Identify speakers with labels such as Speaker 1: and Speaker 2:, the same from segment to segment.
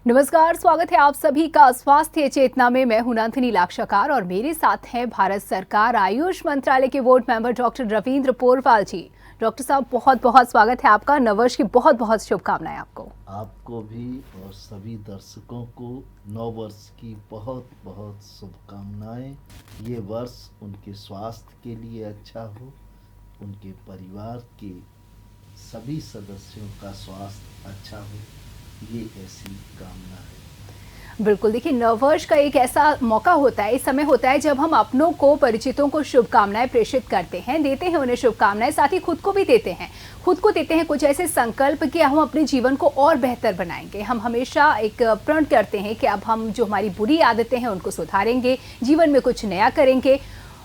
Speaker 1: नमस्कार, स्वागत है आप सभी का स्वास्थ्य चेतना में। मैं हूं नंदिनी लाक्षाकार और मेरे साथ हैं भारत सरकार आयुष मंत्रालय के board member doctor Ravindra Porwal ji. Doctor साहब, बहुत बहुत स्वागत है आपका। नववर्ष की बहुत बहुत शुभकामनाएं आपको।
Speaker 2: आपको भी और सभी दर्शकों को नववर्ष की बहुत बहुत शुभकामनाएं। ये वर्ष उनके स्वास्थ्य के लिए अच्छा हो, उनके परिवार के सभी सदस्यों का स्वास्थ्य अच्छा हो, ये ऐसी कामना है।
Speaker 1: बिल्कुल, देखिए, नववर्ष का एक ऐसा मौका होता है, इस समय होता है जब हम अपनों को, परिचितों को शुभकामनाएं प्रेषित करते हैं, देते हैं उन्हें शुभकामनाएं, साथ ही खुद को भी देते हैं। खुद को देते हैं कुछ ऐसे संकल्प कि हम अपने जीवन को और बेहतर बनाएंगे। हम हमेशा एक प्रण करते हैं कि अब हम जो हमारी बुरी आदतें हैं उनको सुधारेंगे, जीवन में कुछ नया करेंगे।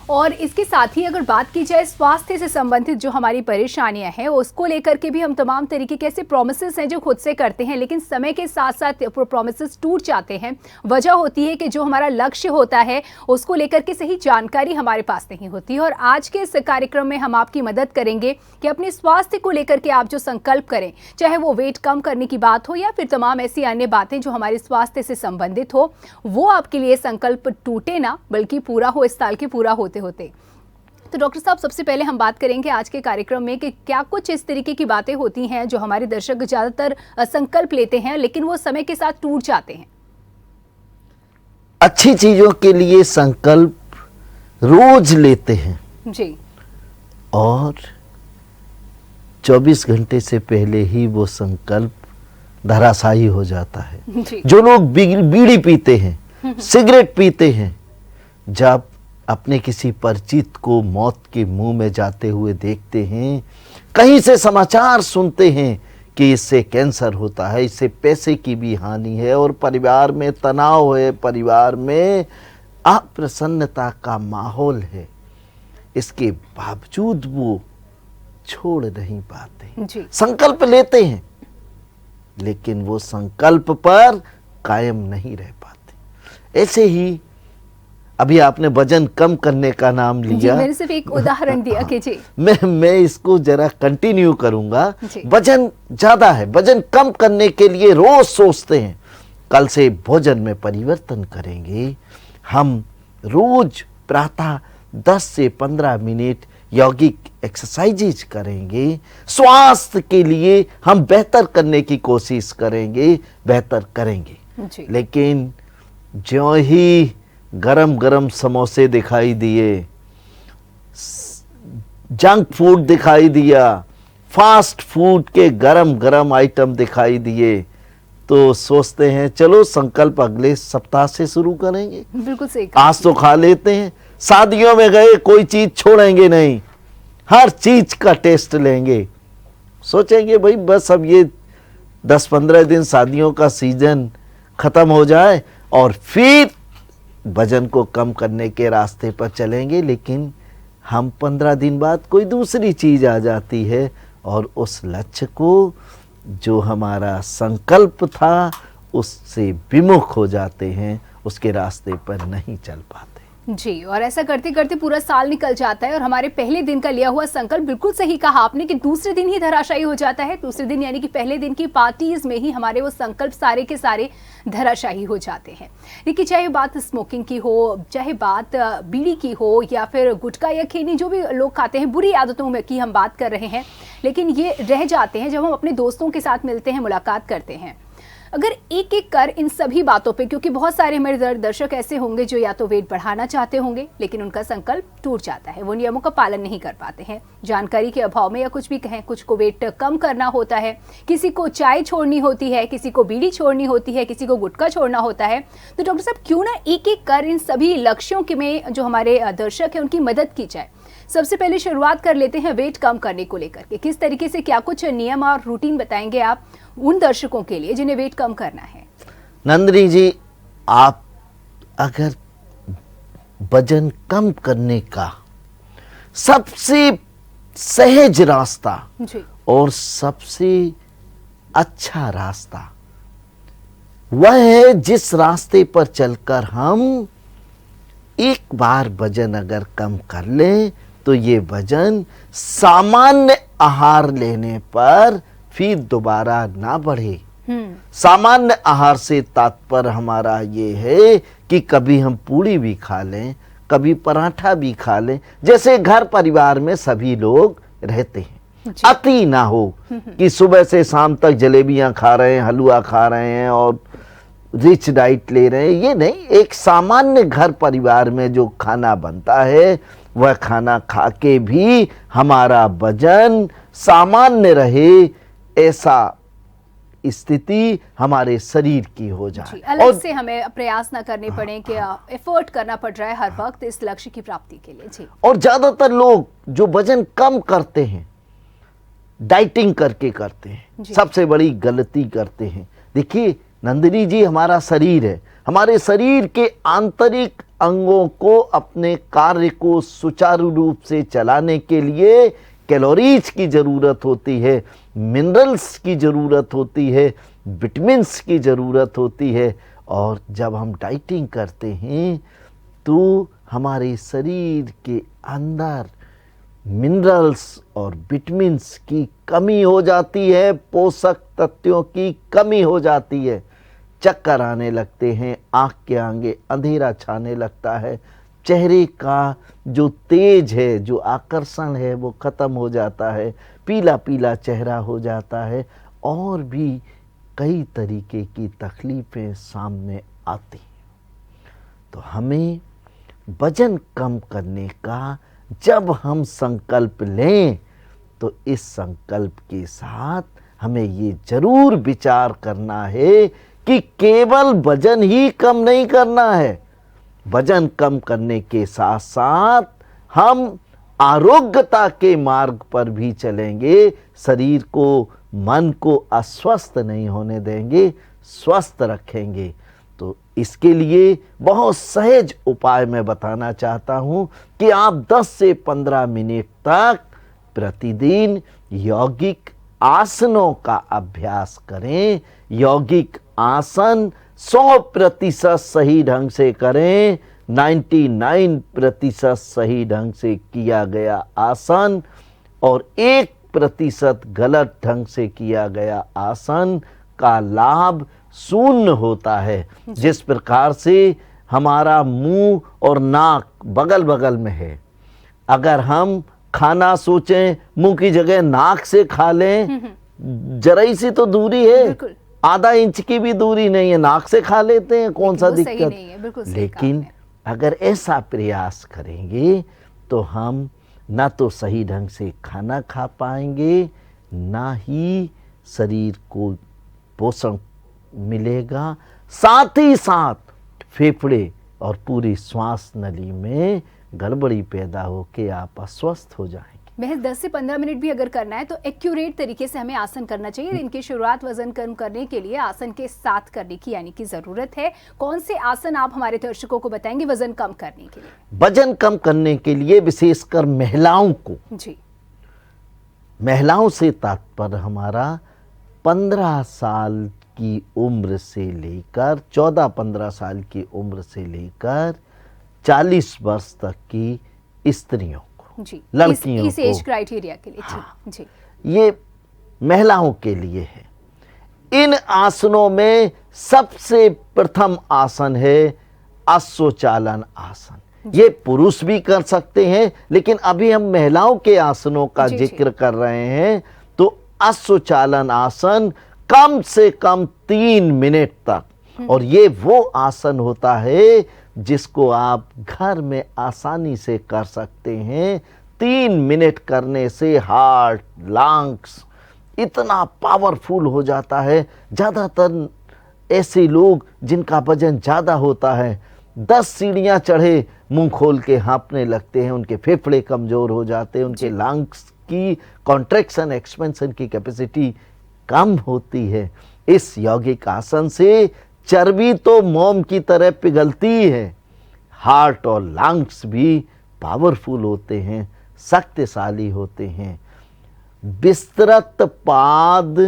Speaker 1: और इसके साथ ही अगर बात की जाए स्वास्थ्य से संबंधित जो हमारी परेशानियां हैं उसको लेकर के भी हम तमाम तरीके के ऐसे प्रोमिसेस हैं जो खुद से करते हैं, लेकिन समय के साथ साथ प्रोमिसेस टूट जाते हैं। वजह होती है कि जो हमारा लक्ष्य होता है उसको लेकर के सही जानकारी हमारे पास नहीं होती। और आज के इस कार्यक्रम में हम आपकी मदद करेंगे कि अपने स्वास्थ्य को लेकर के आप जो संकल्प करें, चाहे वो वेट कम करने की बात हो या फिर तमाम ऐसी अन्य बातें जो हमारे स्वास्थ्य से संबंधित हो, वो आपके लिए संकल्प टूटे ना, बल्कि पूरा हो इस साल के पूरा होते होते। तो डॉक्टर साहब, सबसे पहले हम बात करेंगे आज के कार्यक्रम में कि क्या कुछ इस तरीके की बातें होती हैं जो हमारे दर्शक ज्यादातर संकल्प लेते हैं लेकिन वो समय के साथ टूट जाते हैं।
Speaker 2: अच्छी चीजों के लिए संकल्प रोज लेते हैं
Speaker 1: जी,
Speaker 2: और 24 घंटे से पहले ही वो संकल्प धराशायी हो जाता है।
Speaker 1: जी।
Speaker 2: जो लोग बीड़ी पीते हैं, सिगरेट पीते हैं, जब अपने किसी परिचित को मौत के मुंह में जाते हुए देखते हैं, कहीं से समाचार सुनते हैं कि इससे कैंसर होता है, इससे पैसे की भी हानि है और परिवार में तनाव है, परिवार में अप्रसन्नता का माहौल है, इसके बावजूद वो छोड़ नहीं पाते।
Speaker 1: जी।
Speaker 2: संकल्प लेते हैं लेकिन वो संकल्प पर कायम नहीं रह पाते। ऐसे ही अभी आपने वजन कम करने का नाम लिया।
Speaker 1: जी, मैंने सिर्फ एक उदाहरण दिया कि जी।
Speaker 2: मैं इसको जरा कंटिन्यू करूंगा।
Speaker 1: जी।
Speaker 2: वजन ज्यादा है, वजन कम करने के लिए रोज सोचते हैं कल से भोजन में परिवर्तन करेंगे, हम रोज प्रातः 10 से 15 मिनट यौगिक एक्सरसाइजेज करेंगे, स्वास्थ्य के लिए हम बेहतर करने की कोशिश करेंगे, बेहतर करेंगे।
Speaker 1: जी।
Speaker 2: लेकिन ज्यों ही गरम गरम समोसे दिखाई दिए, जंक फूड दिखाई दिया, फास्ट फूड के गरम गरम आइटम दिखाई दिए, तो सोचते हैं चलो संकल्प अगले सप्ताह से शुरू करेंगे।
Speaker 1: बिल्कुल सही कहा।
Speaker 2: आज तो खा लेते हैं। शादियों में गए, कोई चीज छोड़ेंगे नहीं, हर चीज का टेस्ट लेंगे। सोचेंगे भाई बस अब ये 10-15 दिन शादियों का सीजन खत्म हो जाए और फिर वजन को कम करने के रास्ते पर चलेंगे। लेकिन हम 15 दिन बाद कोई दूसरी चीज आ जाती है और उस लक्ष्य को, जो हमारा संकल्प था, उससे विमुख हो जाते हैं, उसके रास्ते पर नहीं चल पाते।
Speaker 1: जी, और ऐसा करते करते पूरा साल निकल जाता है और हमारे पहले दिन का लिया हुआ संकल्प, बिल्कुल सही कहा आपने, कि दूसरे दिन ही धराशायी हो जाता है। दूसरे दिन यानी कि पहले दिन की पार्टीज में ही हमारे वो संकल्प सारे के सारे धराशायी हो जाते हैं। देखिए, चाहे बात स्मोकिंग की हो, चाहे बात बीड़ी की हो, या फिर गुटखा या खैनी जो भी लोग खाते हैं, बुरी आदतों में की हम बात कर रहे हैं, लेकिन ये रह जाते हैं जब हम अपने दोस्तों के साथ मिलते हैं, मुलाकात करते हैं। अगर एक एक कर इन सभी बातों पे, क्योंकि बहुत सारे हमारे दर्शक ऐसे होंगे जो या तो वेट बढ़ाना चाहते होंगे लेकिन उनका संकल्प टूट जाता है, वो नियमों का पालन नहीं कर पाते हैं, जानकारी के अभाव में, या कुछ भी कहें, कुछ को वेट कम करना होता है, किसी को चाय छोड़नी होती है, किसी को बीड़ी छोड़नी होती है, किसी को गुटखा छोड़ना होता है। तो डॉक्टर साहब, क्यों ना एक एक कर इन सभी लक्ष्यों के में जो हमारे दर्शक हैं उनकी मदद की जाए। सबसे पहले शुरुआत कर लेते हैं वेट कम करने को लेकर के। किस तरीके से, क्या कुछ नियम और रूटीन बताएंगे आप उन दर्शकों के लिए जिन्हें वेट कम करना है?
Speaker 2: नंदिनी जी, आप अगर वजन कम करने का सबसे सहज रास्ता
Speaker 1: जी।
Speaker 2: और सबसे अच्छा रास्ता वह है जिस रास्ते पर चलकर हम एक बार वजन अगर कम कर लें तो ये वजन सामान्य आहार लेने पर फिर दोबारा ना बढ़े, सामान्य आहार से तात्पर्य हमारा ये है कि कभी हम पूड़ी भी खा लें, कभी पराठा भी खा लें, जैसे घर परिवार में सभी लोग रहते हैं। अति ना हो कि सुबह से शाम तक जलेबियां खा रहे हैं, हलवा खा रहे हैं और रिच डाइट ले रहे हैं, ये नहीं। एक सामान्य घर परिवार में जो खाना बनता है वह खाना खा के भी हमारा वजन सामान्य रहे, ऐसा स्थिति हमारे शरीर की हो जाए।
Speaker 1: अलग से हमें प्रयास ना करने पड़े कि एफर्ट करना पड़ रहा है हर वक्त इस लक्ष्य की प्राप्ति के लिए। जी।
Speaker 2: और ज्यादातर लोग जो वजन कम करते हैं डाइटिंग करके करते हैं, सबसे बड़ी गलती करते हैं। देखिए नंदिनी जी, हमारा शरीर है, हमारे शरीर के आंतरिक अंगों को अपने कार्य को सुचारू रूप से चलाने के लिए कैलोरीज की जरूरत होती है, मिनरल्स की जरूरत होती है, विटामिन्स की जरूरत होती है। और जब हम डाइटिंग करते हैं तो हमारे शरीर के अंदर मिनरल्स और विटामिन्स की कमी हो जाती है, पोषक तत्वों की कमी हो जाती है, चक्कर आने लगते हैं, आँख के आगे अंधेरा छाने लगता है, चेहरे का जो तेज है, जो आकर्षण है वो ख़त्म हो जाता है, पीला पीला चेहरा हो जाता है और भी कई तरीके की तकलीफ़ें सामने आती हैं। तो हमें वजन कम करने का जब हम संकल्प लें तो इस संकल्प के साथ हमें ये जरूर विचार करना है कि केवल वजन ही कम नहीं करना है, वजन कम करने के साथ साथ हम आरोग्यता के मार्ग पर भी चलेंगे, शरीर को, मन को अस्वस्थ नहीं होने देंगे, स्वस्थ रखेंगे। तो इसके लिए बहुत सहज उपाय मैं बताना चाहता हूं कि आप 10 से 15 मिनट तक प्रतिदिन यौगिक आसनों का अभ्यास करें। यौगिक आसन 100% सही ढंग से करें, 99% सही ढंग से किया गया आसन और 1% गलत ढंग से किया गया आसन का लाभ शून्य होता है। जिस प्रकार से हमारा मुंह और नाक बगल बगल में है, अगर हम खाना सोचें मुंह की जगह नाक से खा लें, जरा सी तो दूरी है, आधा इंच की भी दूरी नहीं है, नाक से खा लेते हैं, कौन सा दिक्कत। लेकिन अगर ऐसा प्रयास करेंगे तो हम ना तो सही ढंग से खाना खा पाएंगे, ना ही शरीर को पोषण मिलेगा, साथ ही साथ फेफड़े और पूरी श्वास नली में गड़बड़ी पैदा होकर आप अस्वस्थ हो जाएंगे।
Speaker 1: महज 10 से 15 मिनट भी अगर करना है तो एक्यूरेट तरीके से हमें आसन करना चाहिए। दिन की शुरुआत वजन कम करने के लिए आसन के साथ करने की यानी कि जरूरत है। कौन से आसन आप हमारे दर्शकों को बताएंगे वजन कम करने के लिए?
Speaker 2: वजन कम करने के लिए विशेषकर महिलाओं को,
Speaker 1: जी,
Speaker 2: महिलाओं से तात्पर्य हमारा 15 साल की उम्र से लेकर 14-15 साल की उम्र से लेकर 40 वर्ष तक की स्त्रियों को,
Speaker 1: जी,
Speaker 2: लड़कियों
Speaker 1: इस एज क्राइटेरिया के लिए।
Speaker 2: हाँ,
Speaker 1: जी,
Speaker 2: ये महिलाओं के लिए है। इन आसनों में सबसे प्रथम आसन है अश्वचालन आसन। ये पुरुष भी कर सकते हैं, लेकिन अभी हम महिलाओं के आसनों का जिक्र कर रहे हैं। तो अश्वचालन आसन कम से कम 3 मिनट तक, और ये वो आसन होता है जिसको आप घर में आसानी से कर सकते हैं। 3 मिनट करने से हार्ट, लंग्स इतना पावरफुल हो जाता है। ज़्यादातर ऐसे लोग जिनका वजन ज़्यादा होता है 10 सीढ़ियाँ चढ़े मुंह खोल के हाँफने लगते हैं, उनके फेफड़े कमज़ोर हो जाते हैं, उनके लंग्स की कॉन्ट्रैक्शन एक्सपेंशन की कैपेसिटी कम होती है। इस यौगिक आसन से चर्बी तो मोम की तरह पिघलती है, हार्ट और लंग्स भी पावरफुल होते हैं, शक्तिशाली होते हैं। विस्तृत पाद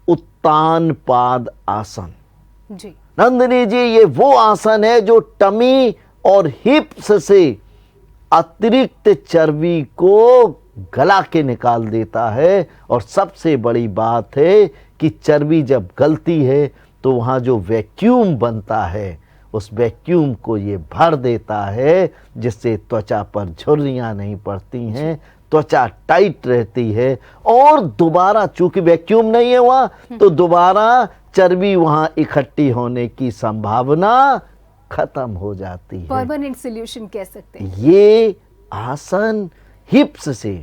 Speaker 2: उत्तान पाद आसन।
Speaker 1: जी,
Speaker 2: नंदिनी जी, ये वो आसन है जो टमी और हिप्स से अतिरिक्त चर्बी को गला के निकाल देता है। और सबसे बड़ी बात है कि चर्बी जब गलती है तो वहाँ जो वैक्यूम बनता है उस वैक्यूम को ये भर देता है, जिससे त्वचा पर झुर्रियाँ नहीं पड़ती हैं, त्वचा टाइट रहती है। और दोबारा चूंकि वैक्यूम नहीं है वहाँ, तो दोबारा चर्बी वहाँ इकट्ठी होने की संभावना खत्म हो जाती है।
Speaker 1: परमानेंट सॉल्यूशन कह सकते हैं।
Speaker 2: ये आसन हिप्स से,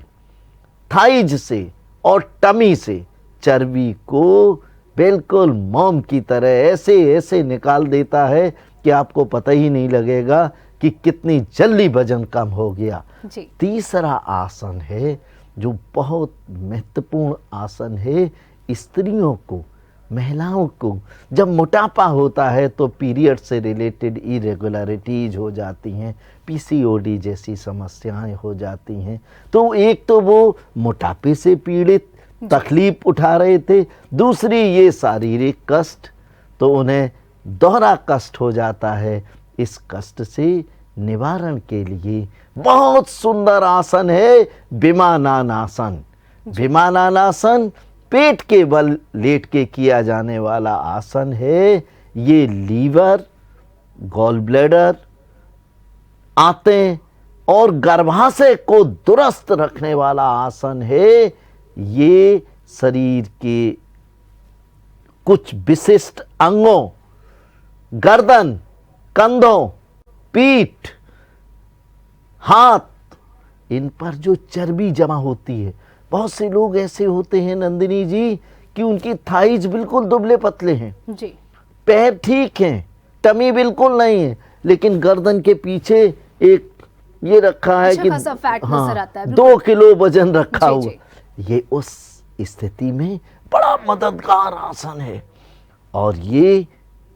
Speaker 2: थाइज से और टमी से चर्बी को बिल्कुल मोम की तरह ऐसे ऐसे निकाल देता है कि आपको पता ही नहीं लगेगा कि कितनी जल्दी वजन कम हो गया।
Speaker 1: जी।
Speaker 2: तीसरा आसन है जो बहुत महत्वपूर्ण आसन है, स्त्रियों को, महिलाओं को जब मोटापा होता है तो पीरियड से रिलेटेड इरेगुलरिटीज हो जाती हैं, पीसीओडी जैसी समस्याएं हो जाती हैं। तो एक तो वो मोटापे से पीड़ित तकलीफ उठा रहे थे, दूसरी ये शारीरिक कष्ट, तो उन्हें दोहरा कष्ट हो जाता है। इस कष्ट से निवारण के लिए बहुत सुंदर आसन है विमानानासन। विमानानासन पेट के बल लेट के किया जाने वाला आसन है। ये लीवर, गॉल ब्लैडर, आंतें और गर्भाशय को दुरुस्त रखने वाला आसन है। ये शरीर के कुछ विशिष्ट अंगों, गर्दन, कंधों, पीठ, हाथ, इन पर जो चर्बी जमा होती है, बहुत से लोग ऐसे होते हैं नंदिनी जी कि उनकी थाइज बिल्कुल दुबले पतले हैं
Speaker 1: जी,
Speaker 2: पैर ठीक हैं, टमी बिल्कुल नहीं है, लेकिन गर्दन के पीछे एक ये रखा है कि
Speaker 1: खासा फैट नजर आता है,
Speaker 2: 2 किलो वजन रखा
Speaker 1: जी,
Speaker 2: हुआ।
Speaker 1: जी।
Speaker 2: ये उस स्थिति में बड़ा मददगार आसन है और ये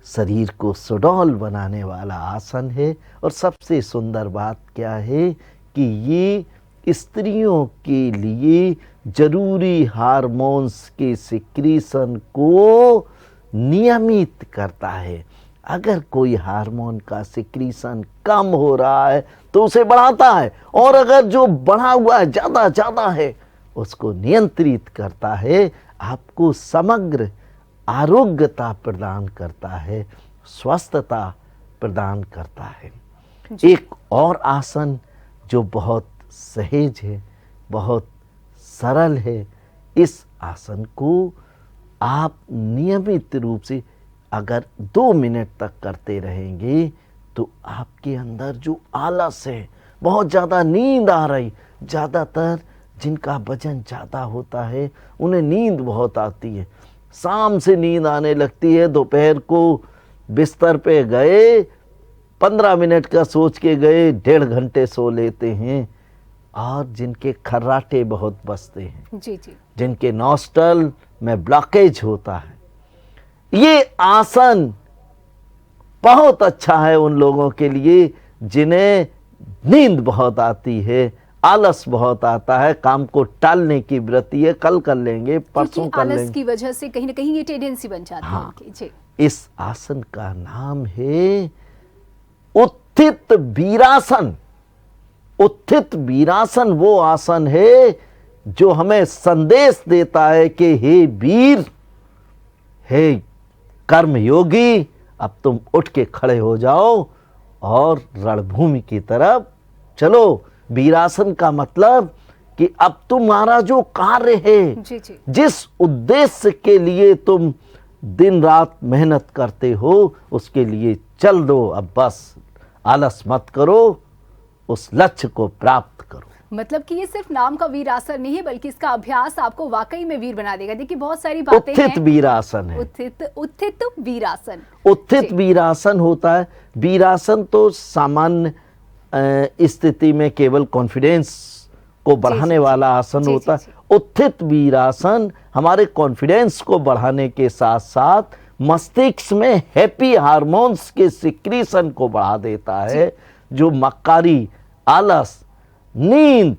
Speaker 2: शरीर को सुडौल बनाने वाला आसन है। और सबसे सुंदर बात क्या है कि ये स्त्रियों के लिए जरूरी हार्मोन्स के सिक्रीशन को नियमित करता है। अगर कोई हार्मोन का सिक्रीशन कम हो रहा है तो उसे बढ़ाता है, और अगर जो बढ़ा हुआ है ज़्यादा है उसको नियंत्रित करता है, आपको समग्र आरोग्यता प्रदान करता है, स्वस्थता प्रदान करता है। एक और आसन जो बहुत सहज है, बहुत सरल है, इस आसन को आप नियमित रूप से अगर 2 मिनट तक करते रहेंगे तो आपके अंदर जो आलस है, बहुत ज़्यादा नींद आ रही, ज़्यादातर जिनका वजन ज़्यादा होता है उन्हें नींद बहुत आती है, शाम से नींद आने लगती है, दोपहर को बिस्तर पे गए 15 मिनट का सोच के गए 1.5 घंटे सो लेते हैं। और जिनके खर्राटे बहुत बसते हैं,
Speaker 1: जी जी,
Speaker 2: जिनके नॉस्टल में ब्लॉकेज होता है, ये आसन बहुत अच्छा है उन लोगों के लिए जिन्हें नींद बहुत आती है, आलस बहुत आता है, काम को टालने की वृत्ति है, कल कर लेंगे, परसों कर लेंगे,
Speaker 1: आलस की वजह से कहीं ना कहीं ये टेंडेंसी बन जाती है उनकी। जी।
Speaker 2: इस आसन का नाम है उत्थित वीरासन। उत्थित वीरासन वो आसन है जो हमें संदेश देता है कि हे वीर, हे कर्मयोगी, अब तुम उठ के खड़े हो जाओ और रणभूमि की तरफ चलो। वीरासन का मतलब कि अब तुम्हारा जो कार्य है,
Speaker 1: जी जी,
Speaker 2: जिस उद्देश्य के लिए तुम दिन रात मेहनत करते हो, उसके लिए चल दो, अब बस आलस मत करो, उस लक्ष्य को प्राप्त करो।
Speaker 1: मतलब कि ये सिर्फ नाम का वीर आसन नहीं है, बल्कि इसका अभ्यास आपको वाकई में वीर बना देगा। देखिए बहुत सारी बातें
Speaker 2: उत्थित
Speaker 1: हैं।
Speaker 2: वीरासन है।
Speaker 1: उत्थित वीरासन।
Speaker 2: उत्थित वीरासन होता है। वीरासन तो सामान्य स्थिति में केवल कॉन्फिडेंस को बढ़ाने वाला आसन होता है। उत्थित वीरासन हमारे कॉन्फिडेंस को बढ़ाने के साथ साथ मस्तिष्क में हैप्पी हार्मोन्स के सिक्रीशन को बढ़ा देता है, जो मक्कारी, आलस, नींद,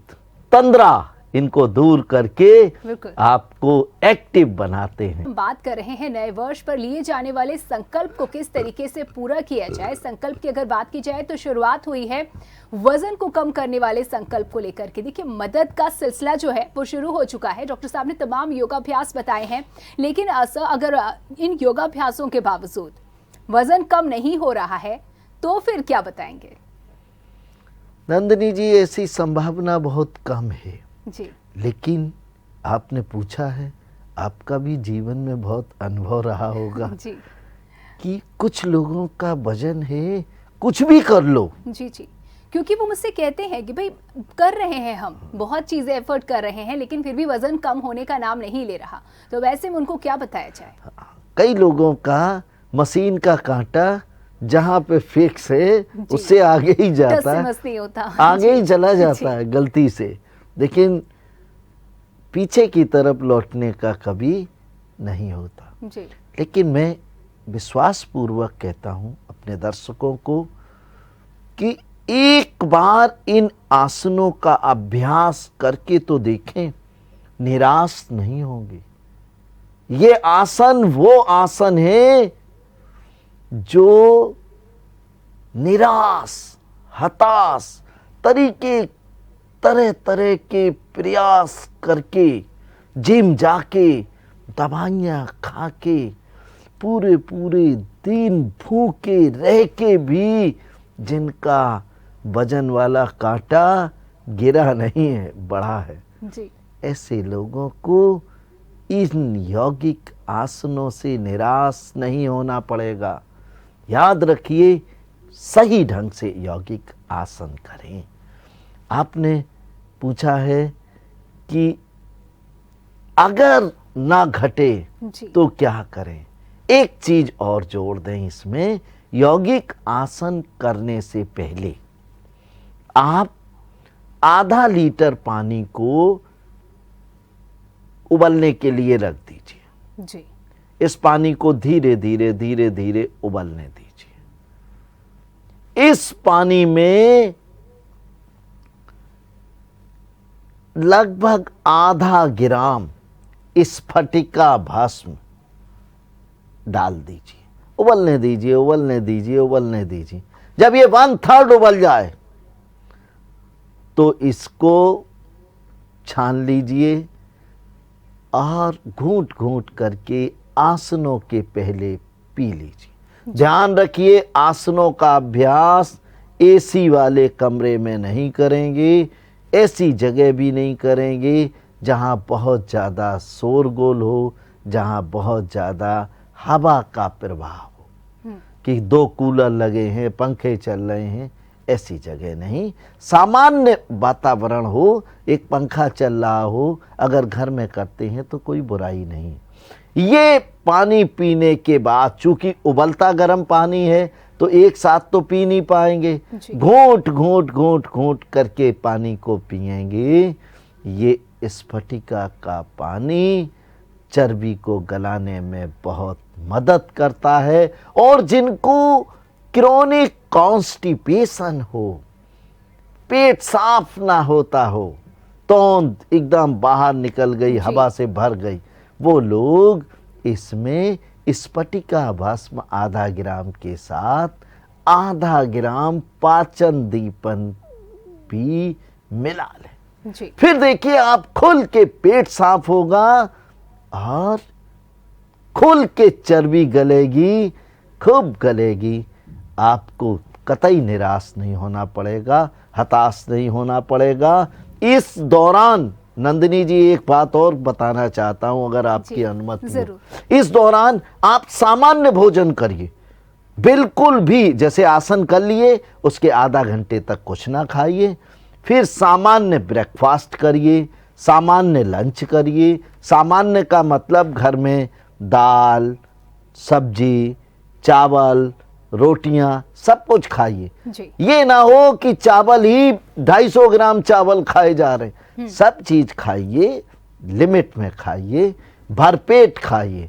Speaker 2: तंद्रा, इनको दूर करके
Speaker 1: बिल्कुल।
Speaker 2: आपको एक्टिव बनाते हैं।
Speaker 1: हम बात कर रहे हैं नए वर्ष पर लिए जाने वाले संकल्प को किस तरीके से पूरा किया जाए। संकल्प की अगर बात की जाए तो शुरुआत हुई है वजन को कम करने वाले संकल्प को लेकर के। देखिए, मदद का सिलसिला जो है वो शुरू हो चुका है। डॉक्टर साहब ने तमाम योगाभ्यास बताए हैं, लेकिन अगर इन योगाभ्यासों के बावजूद वजन कम नहीं हो रहा है तो फिर क्या बताएंगे?
Speaker 2: नंदिनी जी, ऐसी संभावना बहुत कम है
Speaker 1: जी।
Speaker 2: लेकिन आपने पूछा है, आपका भी जीवन में बहुत अनुभव रहा होगा
Speaker 1: जी
Speaker 2: कि कुछ लोगों का वजन है, कुछ भी कर लो।
Speaker 1: जी जी, क्योंकि वो मुझसे कहते हैं कि भाई कर रहे हैं, हम बहुत चीजें एफर्ट कर रहे हैं, लेकिन फिर भी वजन कम होने का नाम नहीं ले रहा। तो वैसे में उनको क्या बताया जाए?
Speaker 2: कई लोगों का मशीन का कांटा जहाँ पे फिक्स है उससे आगे ही जाता है,
Speaker 1: नहीं होता,
Speaker 2: आगे ही चला जाता है गलती से, लेकिन पीछे की तरफ लौटने का कभी नहीं होता।
Speaker 1: जी।
Speaker 2: लेकिन मैं विश्वास पूर्वक कहता हूँ अपने दर्शकों को कि एक बार इन आसनों का अभ्यास करके तो देखें, निराश नहीं होंगे। ये आसन वो आसन है जो निराश, हताश तरह तरह के प्रयास करके, जिम जाके, दवाइयाँ खा के, पूरे दिन भूखे रह के भी जिनका वजन वाला कांटा गिरा नहीं है, बढ़ा है
Speaker 1: जी।
Speaker 2: ऐसे लोगों को इन यौगिक आसनों से निराश नहीं होना पड़ेगा। याद रखिए, सही ढंग से यौगिक आसन करें। आपने पूछा है कि अगर ना घटे तो क्या करें? एक चीज और जोड़ दें इसमें, यौगिक आसन करने से पहले आप आधा लीटर पानी को उबलने के लिए रख दीजिए।
Speaker 1: जी।
Speaker 2: इस पानी को धीरे धीरे उबलने दीजिए। इस पानी में लगभग आधा ग्राम स्फटिका भस्म डाल दीजिए। उबलने दीजिए। जब ये 1/3 उबल जाए तो इसको छान लीजिए और घूंट घूंट करके आसनों के पहले पी लीजिए। ध्यान रखिए, आसनों का अभ्यास एसी वाले कमरे में नहीं करेंगे, ऐसी जगह भी नहीं करेंगे जहां बहुत ज़्यादा शोरगुल हो, जहां बहुत ज़्यादा हवा का प्रवाह हो, कि 2 कूलर लगे हैं, पंखे चल रहे हैं, ऐसी जगह नहीं। सामान्य वातावरण हो, एक पंखा चल रहा हो, अगर घर में करते हैं तो कोई बुराई नहीं। ये पानी पीने के बाद, चूंकि उबलता गर्म पानी है तो एक साथ तो पी नहीं पाएंगे, घोंट करके पानी को पिएंगे। ये स्फटिका का पानी चर्बी को गलाने में बहुत मदद करता है। और जिनको क्रोनिक कॉन्स्टिपेशन हो, पेट साफ ना होता हो, तोंद एकदम बाहर निकल गई, हवा से भर गई, वो लोग इसमें स्फटिका भस्म आधा ग्राम के साथ आधा ग्राम पाचन दीपन भी मिला लें। फिर देखिए, आप खुल के पेट साफ होगा और खुल के चर्बी गलेगी, खूब गलेगी। आपको कतई निराश नहीं होना पड़ेगा, हताश नहीं होना पड़ेगा। इस दौरान नंदिनी जी एक बात और बताना चाहता हूं, अगर आपकी अनुमति हो। इस दौरान आप सामान्य भोजन करिए, बिल्कुल भी, जैसे आसन कर लिए उसके आधा घंटे तक कुछ ना खाइए, फिर सामान्य ब्रेकफास्ट करिए, सामान्य लंच करिए। सामान्य का मतलब घर में दाल, सब्जी, चावल, रोटियां, सब कुछ खाइए। ये ना हो कि चावल ही 250 ग्राम चावल खाए जा रहे हैं। सब चीज खाइए, लिमिट में खाइए, भरपेट खाइए,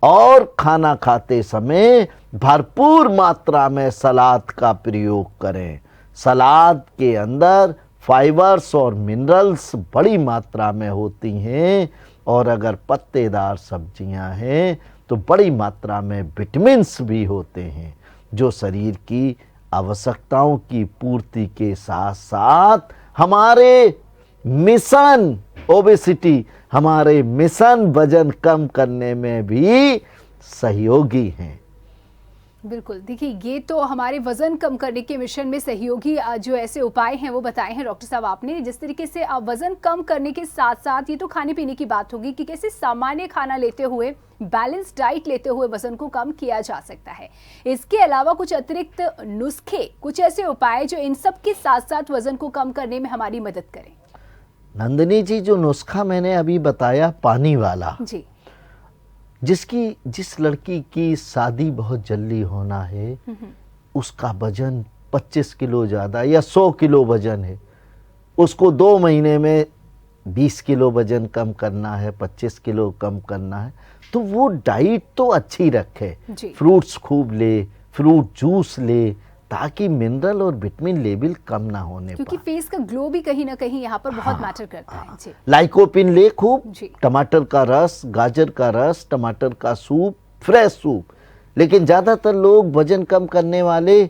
Speaker 2: और खाना खाते समय भरपूर मात्रा में सलाद का प्रयोग करें। सलाद के अंदर फाइबर्स और मिनरल्स बड़ी मात्रा में होती हैं, और अगर पत्तेदार सब्जियां हैं तो बड़ी मात्रा में विटामिन्स भी होते हैं, जो शरीर की आवश्यकताओं की पूर्ति के साथ साथ हमारे मिशन ओबेसिटी, हमारे मिशन वजन कम करने में भी सहयोगी हैं।
Speaker 1: बिल्कुल, देखिए ये तो हमारे वजन कम करने के मिशन में सहयोगी जो ऐसे उपाय हैं वो बताए हैं डॉक्टर साहब आपने। जिस तरीके से वजन कम करने के साथ साथ ये तो खाने पीने की बात होगी कि कैसे सामान्य खाना लेते हुए, बैलेंस डाइट लेते हुए वजन को कम किया जा सकता है। इसके अलावा कुछ अतिरिक्त नुस्खे, कुछ ऐसे उपाय जो इन सब के साथ साथ वजन को कम करने में हमारी मदद करें।
Speaker 2: नंदिनी जी, जो नुस्खा मैंने अभी बताया पानी वाला
Speaker 1: जी,
Speaker 2: जिस लड़की की शादी बहुत जल्दी होना है, उसका वजन 25 किलो ज़्यादा या 100 किलो वजन है, उसको 2 महीने में 20 किलो वजन कम करना है, 25 किलो कम करना है, तो वो डाइट तो अच्छी रखे, फ्रूट्स खूब ले, फ्रूट जूस ले, ताकि मिनरल और विटामिन लेवल कम ना होने पाए,
Speaker 1: क्योंकि फेस का ग्लो भी कहीं ना कहीं यहाँ पर बहुत मैटर करता है। जी,
Speaker 2: लाइकोपिन ले खूब, टमाटर का रस, गाजर का रस, टमाटर का सूप, फ्रेश सूप। लेकिन ज़्यादातर लोग वजन कम करने वाले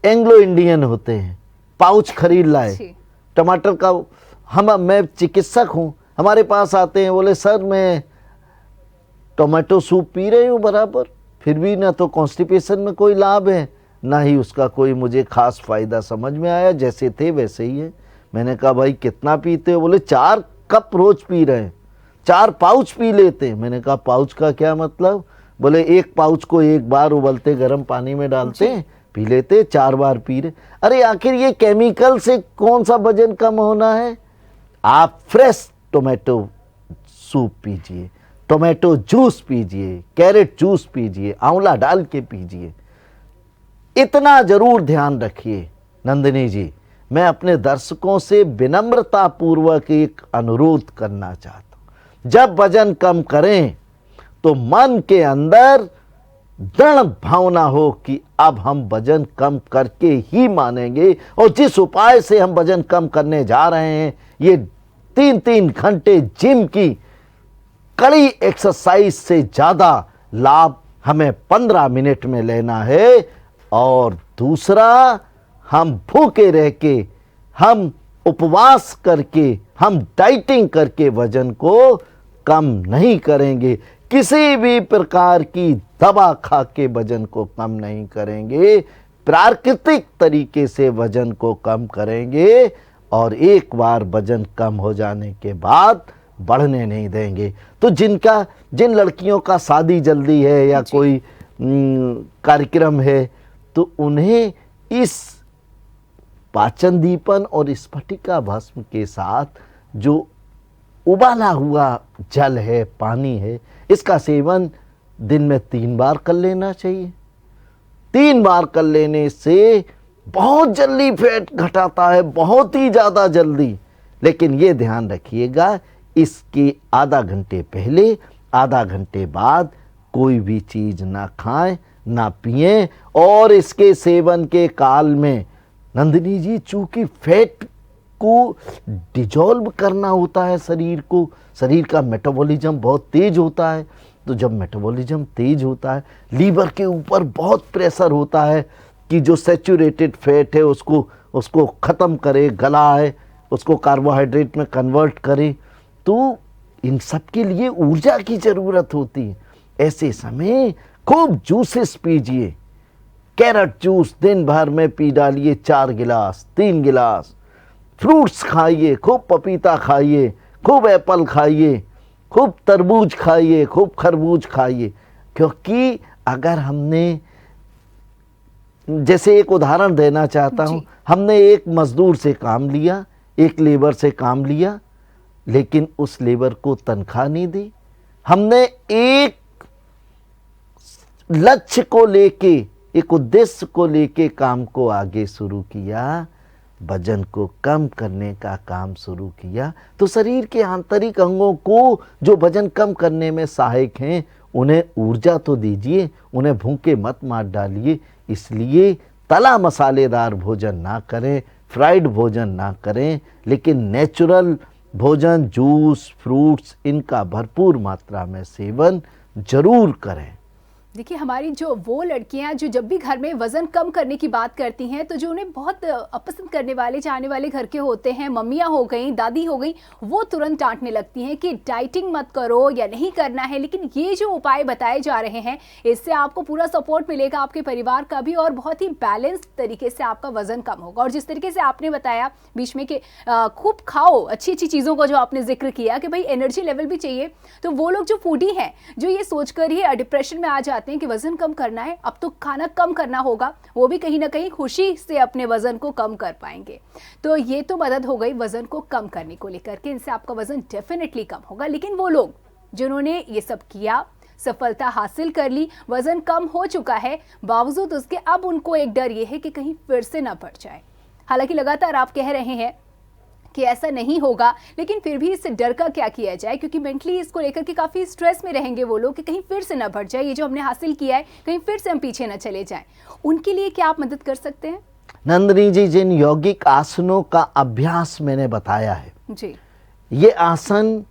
Speaker 2: एंग्लो इंडियन होते हैं, पाउच खरीद लाए टमाटर का। मैं चिकित्सक हूँ, हमारे पास आते हैं, बोले सर मैं टमाटो सूप पी रही हूँ बराबर, फिर भी ना तो कॉन्स्टिपेशन में कोई लाभ है, ना ही उसका कोई मुझे खास फायदा समझ में आया, जैसे थे वैसे ही है। मैंने कहा भाई कितना पीते हो? बोले 4 कप रोज पी रहे हैं, 4 पाउच पी लेते हैं। मैंने कहा पाउच का क्या मतलब? बोले 1 पाउच को 1 बार उबलते गर्म पानी में डालते हैं, पी लेते, 4 बार पी रहे। अरे आखिर ये केमिकल से कौन सा वजन कम होना है? आप फ्रेश टोमेटो सूप पीजिए, टोमेटो जूस पीजिए, कैरेट जूस पीजिए, आंवला डाल के पीजिए। इतना जरूर ध्यान रखिए नंदिनी जी, मैं अपने दर्शकों से विनम्रता पूर्वक एक अनुरोध करना चाहता हूं, जब वजन कम करें तो मन के अंदर दृढ़ भावना हो कि अब हम वजन कम करके ही मानेंगे, और जिस उपाय से हम वजन कम करने जा रहे हैं, ये 3-3 घंटे जिम की कड़ी एक्सरसाइज से ज्यादा लाभ हमें 15 मिनट में लेना है। और दूसरा, हम भूखे रह के, हम उपवास करके, हम डाइटिंग करके वजन को कम नहीं करेंगे, किसी भी प्रकार की दवा खा के वजन को कम नहीं करेंगे, प्राकृतिक तरीके से वजन को कम करेंगे, और एक बार वजन कम हो जाने के बाद बढ़ने नहीं देंगे। तो जिन लड़कियों का शादी जल्दी है या कोई कार्यक्रम है, तो उन्हें इस पाचन दीपन और स्फटिका भस्म के साथ जो उबाला हुआ जल है, पानी है, इसका सेवन दिन में 3 बार कर लेना चाहिए। 3 बार कर लेने से बहुत जल्दी फैट घटाता है, बहुत ही ज़्यादा जल्दी। लेकिन ये ध्यान रखिएगा, इसके आधा घंटे पहले, आधा घंटे बाद कोई भी चीज़ ना खाएं, ना पिएं। और इसके सेवन के काल में नंदिनी जी, चूंकि फैट को डिजॉल्व करना होता है शरीर को, शरीर का मेटाबॉलिज्म बहुत तेज होता है, तो जब मेटाबॉलिज्म तेज होता है, लीवर के ऊपर बहुत प्रेशर होता है कि जो सैचुरेटेड फैट है उसको ख़त्म करे, गलाए, उसको कार्बोहाइड्रेट में कन्वर्ट करे। तो इन सब के लिए ऊर्जा की ज़रूरत होती है। ऐसे समय खूब जूसेस पीजिए, कैरेट जूस दिन भर में पी डालिए 4 गिलास, 3 गिलास। फ्रूट्स खाइए, खूब पपीता खाइए, खूब एप्पल खाइए, खूब तरबूज खाइए, खूब खरबूज खाइए। क्योंकि अगर हमने, जैसे एक उदाहरण देना चाहता हूँ, हमने एक मजदूर से काम लिया, एक लेबर से काम लिया, लेकिन उस लेबर को तनख्वाह नहीं दी। हमने एक लक्ष्य को लेके, एक उद्देश्य को लेके काम को आगे शुरू किया, वजन को कम करने का काम शुरू किया, तो शरीर के आंतरिक अंगों को जो वजन कम करने में सहायक हैं, उन्हें ऊर्जा तो दीजिए, उन्हें भूखे मत मार डालिए। इसलिए तला मसालेदार भोजन ना करें, फ्राइड भोजन ना करें, लेकिन नेचुरल भोजन, जूस, फ्रूट्स, इनका भरपूर मात्रा में सेवन जरूर करें।
Speaker 1: देखिए, हमारी जो वो लड़कियां जो जब भी घर में वज़न कम करने की बात करती हैं, तो जो उन्हें बहुत अपसंद करने वाले, चाहने वाले घर के होते हैं, मम्मियां हो गई, दादी हो गई, वो तुरंत डांटने लगती हैं कि डाइटिंग मत करो या नहीं करना है। लेकिन ये जो उपाय बताए जा रहे हैं, इससे आपको पूरा सपोर्ट मिलेगा, आपके परिवार का भी, और बहुत ही बैलेंस्ड तरीके से आपका वज़न कम होगा। और जिस तरीके से आपने बताया बीच में कि खूब खाओ अच्छी अच्छी चीज़ों को, जो आपने जिक्र किया कि भाई एनर्जी लेवल भी चाहिए, तो वो लोग जो फूडी हैं, जो ये सोचकर ही डिप्रेशन में आ जाते हैं कि वजन कम करना है, अब तो खाना कम करना होगा, वो भी कहीं ना कहीं खुशी से अपने वजन को कम कर पाएंगे। तो ये तो मदद हो गई वजन को कम करने को लेकर के, इनसे आपका वजन डेफिनेटली कम होगा। लेकिन वो लोग जिन्होंने ये सब किया, सफलता हासिल कर ली, वजन कम हो चुका है, बावजूद उसके अब उनको एक डर ये है कि कहीं फिर से ना बढ़ जाए। हालांकि लगातार आप कह रहे हैं कि ऐसा नहीं होगा, लेकिन फिर भी इससे डर का क्या किया जाए, क्योंकि मेंटली इसको लेकर के काफ़ी स्ट्रेस में रहेंगे वो लोग कि कहीं फिर से ना बढ़ जाए, ये जो हमने हासिल किया है कहीं फिर से हम पीछे ना चले जाएं। उनके लिए क्या आप मदद कर सकते हैं?
Speaker 2: नंदिनी जी, जिन यौगिक आसनों का अभ्यास मैंने बताया है
Speaker 1: जी,
Speaker 2: ये आसन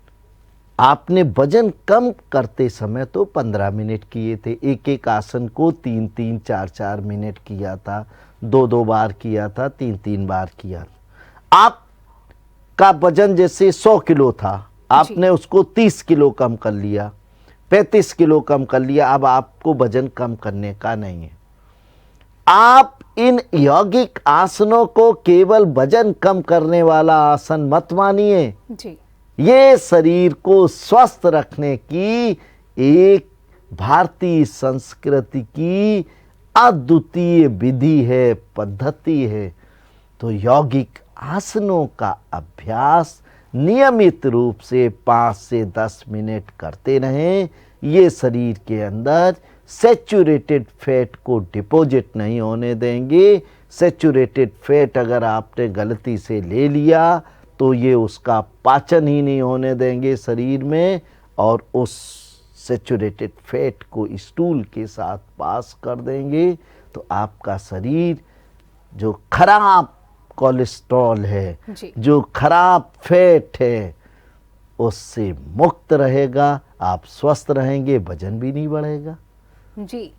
Speaker 2: आपने वजन कम करते समय तो 15 मिनट किए थे, एक एक आसन को 3-3, 4-4 मिनट किया था, 2-2 बार किया था, 3-3 बार किया। आपका वजन जैसे 100 किलो था, आपने उसको 30 किलो कम कर लिया, 35 किलो कम कर लिया, अब आपको वजन कम करने का नहीं है। आप इन यौगिक आसनों को केवल वजन कम करने वाला आसन मत मानिए,
Speaker 1: जी,
Speaker 2: ये शरीर को स्वस्थ रखने की एक भारतीय संस्कृति की अद्वितीय विधि है, पद्धति है। तो यौगिक आसनों का अभ्यास नियमित रूप से 5 से 10 मिनट करते रहें। ये शरीर के अंदर सैचुरेटेड फैट को डिपॉजिट नहीं होने देंगे। सैचुरेटेड फैट अगर आपने गलती से ले लिया तो ये उसका पाचन ही नहीं होने देंगे शरीर में, और उस सैचुरेटेड फैट को स्टूल के साथ पास कर देंगे। तो आपका शरीर जो खराब कोलेस्ट्रॉल है, जो खराब फैट है, उससे मुक्त रहेगा, आप स्वस्थ रहेंगे, वजन भी नहीं बढ़ेगा।
Speaker 1: जी,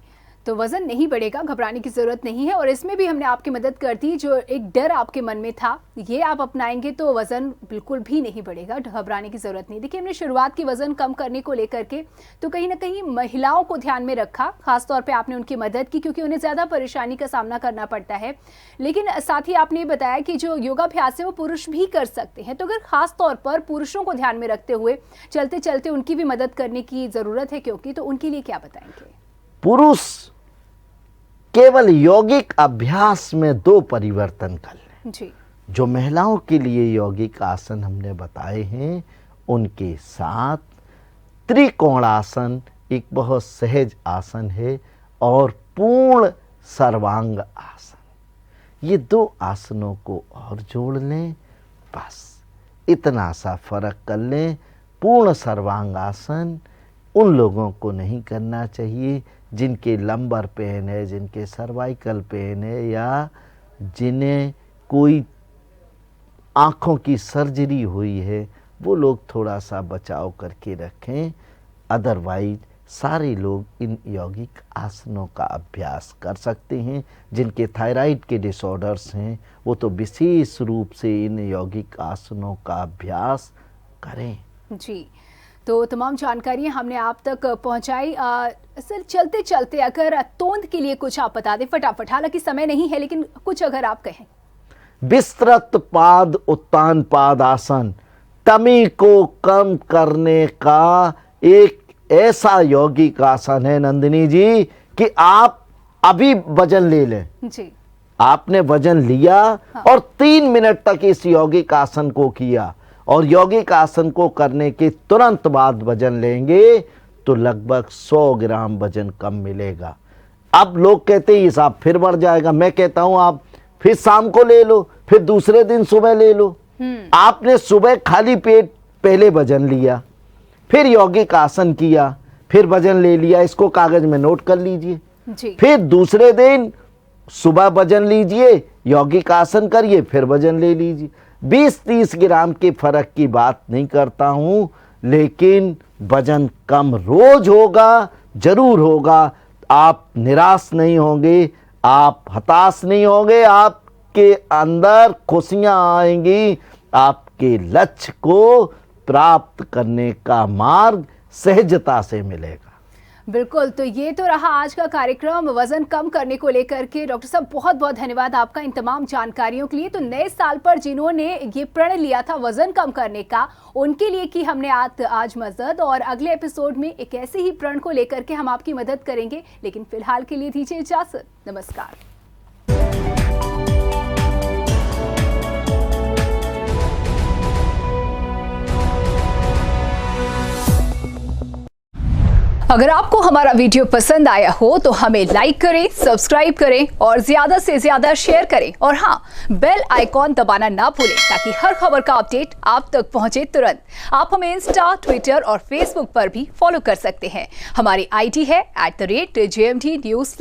Speaker 1: तो वज़न नहीं बढ़ेगा, घबराने की ज़रूरत नहीं है। और इसमें भी हमने आपकी मदद कर दी, जो एक डर आपके मन में था, ये आप अपनाएंगे तो वज़न बिल्कुल भी नहीं बढ़ेगा, घबराने की ज़रूरत नहीं। देखिए, हमने शुरुआत की वज़न कम करने को लेकर के तो कहीं ना कहीं महिलाओं को ध्यान में रखा, खास तौर पे आपने उनकी मदद की, क्योंकि उन्हें ज़्यादा परेशानी का सामना करना पड़ता है। लेकिन साथ ही आपने ये बताया कि जो योगाभ्यास है वो पुरुष भी कर सकते हैं। तो अगर खास तौर पर पुरुषों को ध्यान में रखते हुए चलते चलते उनकी भी मदद करने की ज़रूरत है, क्योंकि तो उनके लिए क्या बताएंगे?
Speaker 2: पुरुष केवल यौगिक अभ्यास में 2 परिवर्तन कर लें।
Speaker 1: जी,
Speaker 2: जो महिलाओं के लिए यौगिक आसन हमने बताए हैं, उनके साथ त्रिकोणासन एक बहुत सहज आसन है, और पूर्ण सर्वांग आसन, ये 2 आसनों को और जोड़ लें, बस इतना सा फर्क कर लें। पूर्ण सर्वांग आसन उन लोगों को नहीं करना चाहिए जिनके लंबर पेन है, जिनके सर्वाइकल पेन है, या जिन्हें कोई आँखों की सर्जरी हुई है, वो लोग थोड़ा सा बचाव करके रखें। अदरवाइज सारे लोग इन यौगिक आसनों का अभ्यास कर सकते हैं। जिनके थायराइड के डिसऑर्डर्स हैं, वो तो विशेष रूप से इन यौगिक आसनों का अभ्यास करें।
Speaker 1: जी, तो तमाम जानकारियां हमने आप तक पहुंचाई। सर, चलते चलते अगर तोंद के लिए कुछ आप बता दें फटाफट, हालांकि समय नहीं है, लेकिन कुछ अगर आप कहें।
Speaker 2: विस्तृत पाद उत्तान पाद आसन तमी को कम करने का एक ऐसा यौगिक आसन है नंदिनी जी, कि आप अभी वजन ले लें।
Speaker 1: जी,
Speaker 2: आपने वजन लिया, हाँ, और 3 मिनट तक इस यौगिक आसन को किया, और यौगिक आसन को करने के तुरंत बाद वजन लेंगे तो लगभग 100 ग्राम वजन कम मिलेगा। अब लोग कहते हैं साहब फिर बढ़ जाएगा, मैं कहता हूं आप फिर शाम को ले लो, फिर दूसरे दिन सुबह ले लो। आपने सुबह खाली पेट पहले वजन लिया, फिर यौगिक आसन किया, फिर वजन ले लिया, इसको कागज में नोट कर लीजिए। फिर दूसरे दिन सुबह वजन लीजिए, यौगिक आसन करिए, फिर वजन ले लीजिए। 20-30 ग्राम के फर्क की बात नहीं करता हूं, लेकिन वजन कम रोज होगा, जरूर होगा। आप निराश नहीं होंगे, आप हताश नहीं होंगे, आपके अंदर खुशियां आएंगी। आपके लक्ष्य को प्राप्त करने का मार्ग सहजता से मिलेगा।
Speaker 1: बिल्कुल, तो ये तो रहा आज का कार्यक्रम वजन कम करने को लेकर के। डॉक्टर साहब बहुत बहुत धन्यवाद आपका इन तमाम जानकारियों के लिए। तो नए साल पर जिन्होंने ये प्रण लिया था वजन कम करने का, उनके लिए की हमने आज मदद, और अगले एपिसोड में एक ऐसे ही प्रण को लेकर के हम आपकी मदद करेंगे। लेकिन फिलहाल के लिए दीजिए इजाजत, नमस्कार। अगर आपको हमारा वीडियो पसंद आया हो तो हमें लाइक करें, सब्सक्राइब करें और ज्यादा से ज्यादा शेयर करें। और हाँ, बेल आइकॉन दबाना ना भूलें ताकि हर खबर का अपडेट आप तक पहुंचे तुरंत। आप हमें इंस्टा, ट्विटर और फेसबुक पर भी फॉलो कर सकते हैं। हमारी आईडी है @JMT News।